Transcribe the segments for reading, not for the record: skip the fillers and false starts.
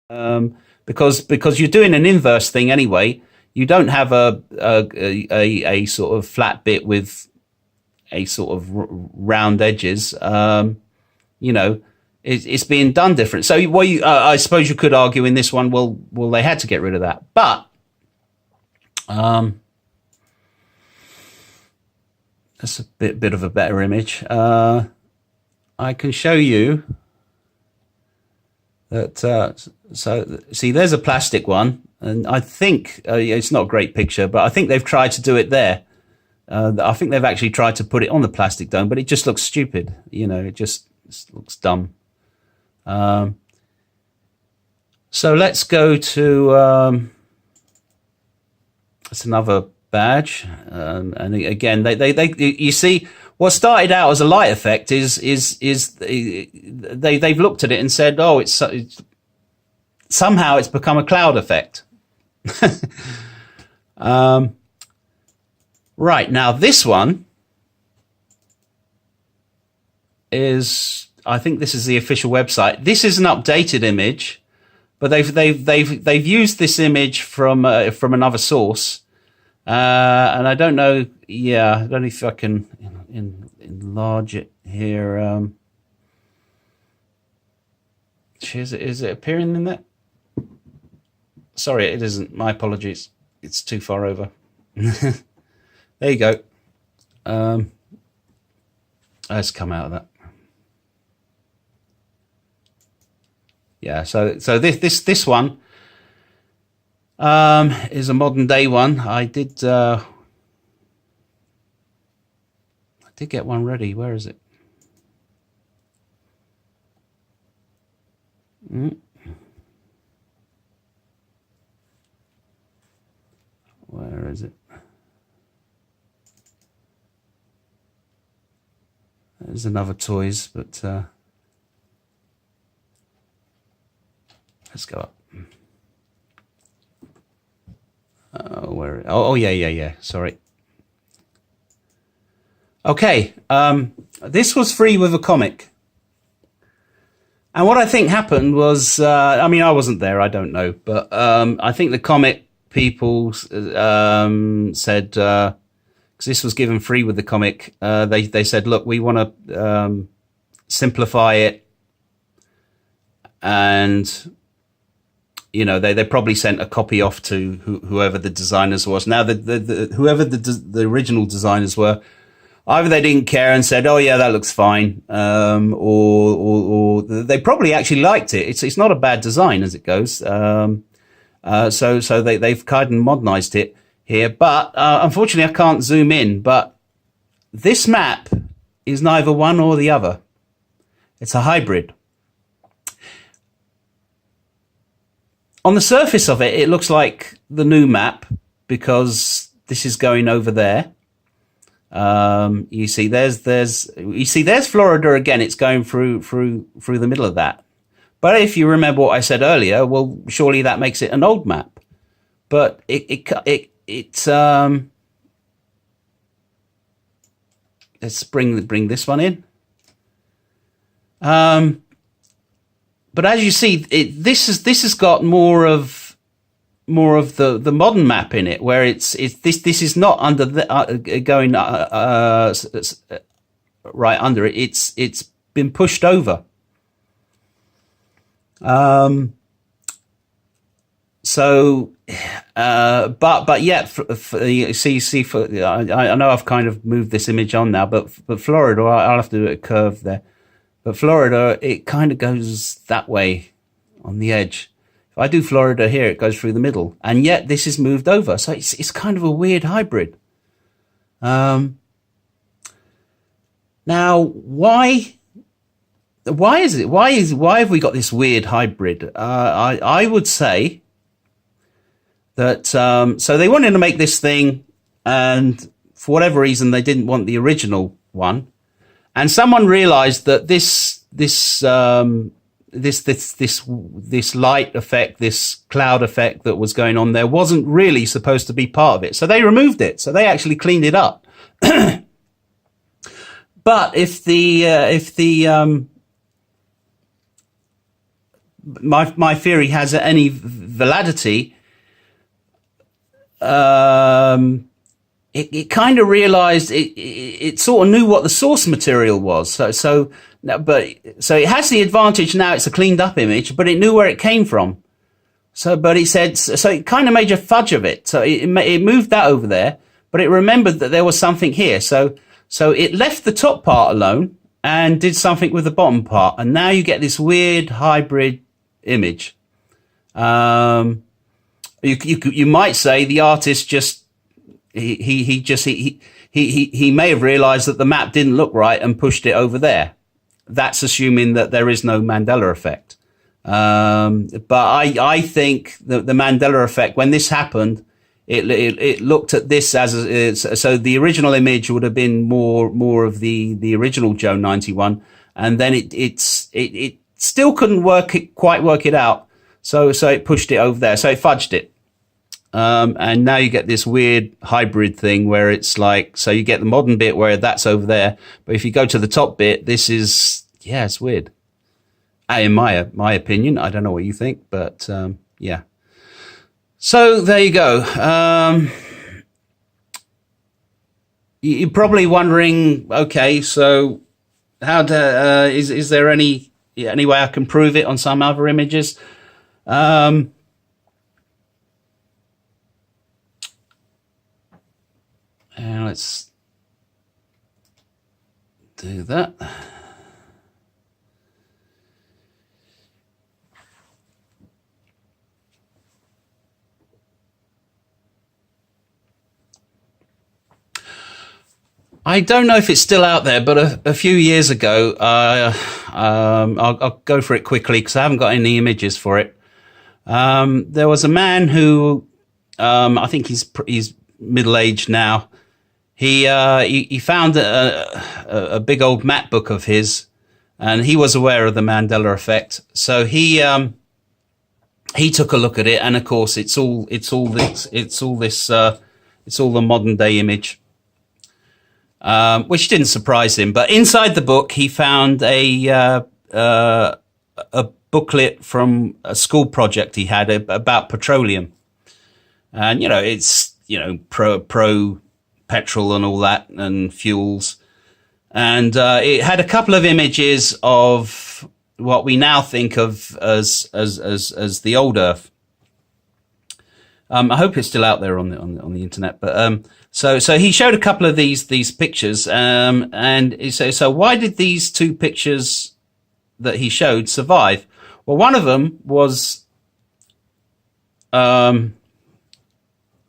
because you're doing an inverse thing anyway. You don't have a sort of flat bit with a sort of round edges. You know, it's being done different. So I suppose you could argue in this one, well, they had to get rid of that. But that's a bit of a better image. I can show you that. So see, there's a plastic one, and I think it's not a great picture, but I think they've tried to do it there. I think they've actually tried to put it on the plastic dome, but it just looks stupid. You know, it just looks dumb. So let's go to it's another badge, and again, they you see what started out as a light effect is they've looked at it and said, oh, it's somehow it's become a cloud effect. Right, now this one is, I think this is the official website. This is an updated image, but they've used this image from another source, and I don't know. Yeah, I don't know if I can enlarge it here. Is it appearing in there? Sorry, it isn't. My apologies. It's too far over. There you go. Let's come out of that. Yeah. So this one is a modern day one. I did get one ready. Where is it? Where is it? There's another toys, but let's go up. Yeah. Sorry. Okay. This was free with a comic. And what I think happened was, I mean, I wasn't there, I don't know, but I think the comic people said, because this was given free with the comic, they said, look, we want to simplify it, and you know, they probably sent a copy off to whoever the designers was. Now, whoever the original designers were, either they didn't care and said, "Oh yeah, that looks fine," or they probably actually liked it. It's not a bad design as it goes. So they've kind of modernized it here, but unfortunately, I can't zoom in. But this map is neither one or the other. It's a hybrid. On the surface of it, it looks like the new map because this is going over there. You see, there's Florida again. It's going through the middle of that. But if you remember what I said earlier, well, surely that makes it an old map. But let's bring this one in. But as you see, this has got more of the modern map in it, where this is not under the going right under it. It's been pushed over. So, but yet, you see, I know I've kind of moved this image on now, but Florida, I'll have to do a curve there. But Florida, it kind of goes that way on the edge. If I do Florida here, it goes through the middle, and yet this is moved over. So it's kind of a weird hybrid. Now, why is it? Why have we got this weird hybrid? I would say that so they wanted to make this thing, and for whatever reason, they didn't want the original one. And someone realized that this light effect, this cloud effect that was going on there wasn't really supposed to be part of it. So they removed it. So they actually cleaned it up. But if the my theory has any validity, it kind of realized it sort of knew what the source material was. So it has the advantage now. It's a cleaned up image, but it knew where it came from. But it said, so it kind of made a fudge of it. So it moved that over there, but it remembered that there was something here. So it left the top part alone and did something with the bottom part. And now you get this weird hybrid image. You might say the artist just, he may have realized that the map didn't look right and pushed it over there. That's assuming that there is no Mandela effect. But I think the Mandela effect, when this happened, it looked at this as so the original image would have been more of the original Joe 91, and then it still couldn't quite work it out. So it pushed it over there. So it fudged it. And now you get this weird hybrid thing where it's like, so you get the modern bit where that's over there, but if you go to the top bit, this is, yeah, it's weird. In my opinion, I don't know what you think, but yeah. So there you go. You're probably wondering, okay, so how is there any way I can prove it on some other images? And let's do that. I don't know if it's still out there, but a few years ago, I'll go for it quickly because I haven't got any images for it. There was a man who, I think he's middle-aged now. He found a big old map book of his, and he was aware of the Mandela effect. So he took a look at it, and of course, it's all the modern day image. Which didn't surprise him, but inside the book he found a booklet from a school project he had about petroleum, and it's pro petrol and all that and fuels, and it had a couple of images of what we now think of as the old Earth. I hope it's still out there on the internet, but so he showed a couple of these pictures, and he said, so why did these two pictures that he showed survive? Well, one of them was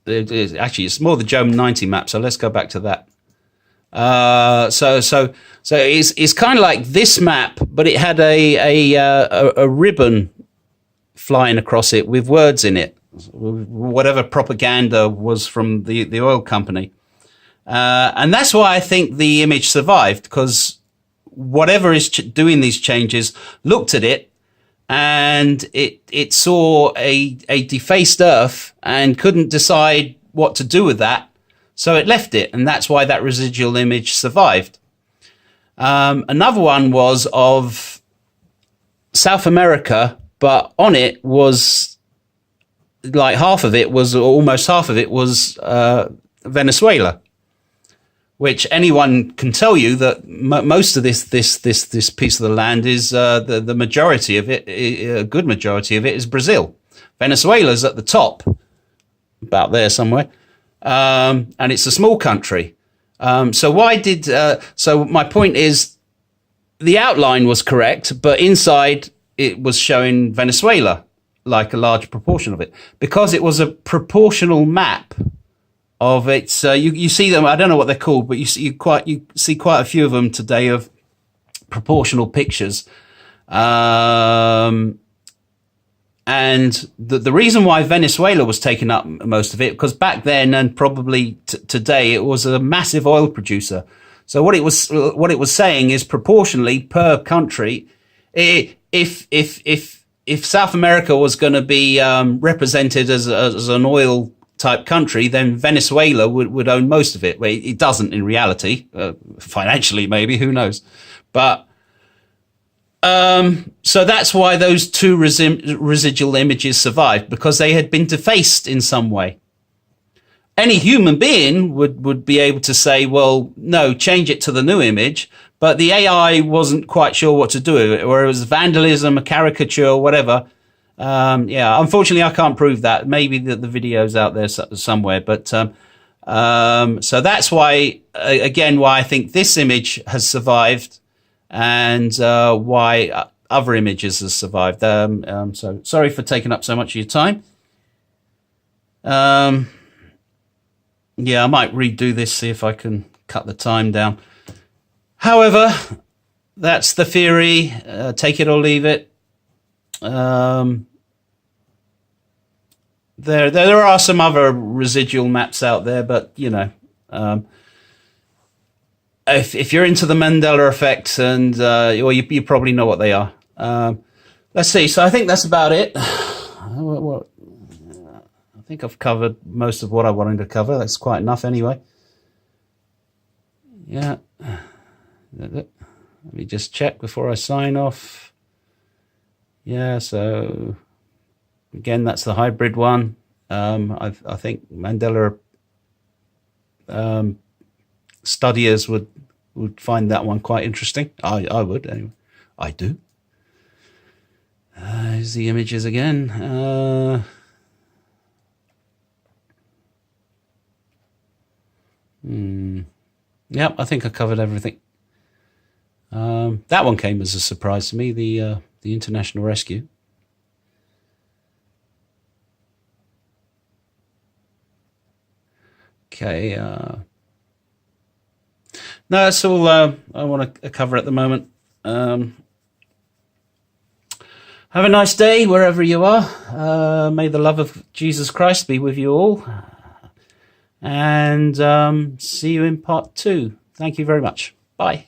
it's more the Joe 90 map. So let's go back to that. So it's kind of like this map, but it had a ribbon flying across it with words in it. Whatever propaganda was from the oil company. And that's why I think the image survived, because whatever is doing these changes looked at it and it saw a defaced Earth and couldn't decide what to do with that. So it left it. And that's why that residual image survived. Another one was of South America, but on it was, like almost half of it was Venezuela, which anyone can tell you that most of this piece of the land is the majority of it, a good majority of it is Brazil. Venezuela's at the top, about there somewhere, and it's a small country. So my point is, the outline was correct, but inside it was showing Venezuela, like a large proportion of it, because it was a proportional map of its. You see them. I don't know what they're called, but you see quite a few of them today of proportional pictures. And the reason why Venezuela was taking up most of it, because back then and probably today, it was a massive oil producer. So what it was saying is, proportionally per country, if South America was going to be represented as an oil type country, then Venezuela would own most of it. Well, it doesn't in reality, financially maybe, who knows. But So that's why those two residual images survived, because they had been defaced in some way. Any human being would be able to say, well, no, change it to the new image. But the AI wasn't quite sure what to do with it, or it was vandalism, a caricature, whatever. Yeah, unfortunately, I can't prove that. Maybe the video's out there somewhere. But so that's why, again, why I think this image has survived, and why other images have survived. So sorry for taking up so much of your time. Yeah, I might redo this, see if I can cut the time down. However, that's the theory. Take it or leave it. There are some other residual maps out there, but you know, if you're into the Mandela effect, and well, you probably know what they are. Let's see. So I think that's about it. I think I've covered most of what I wanted to cover. That's quite enough anyway. Yeah. Let me just check before I sign off. Yeah, so again, that's the hybrid one. I think Mandela studiers would find that one quite interesting. I would anyway. I do. Here's the images again. Yep, I think I covered everything. That one came as a surprise to me, the international rescue. Okay. No, that's all I want to cover at the moment. Have a nice day wherever you are. May the love of Jesus Christ be with you all. And see you in part 2. Thank you very much. Bye.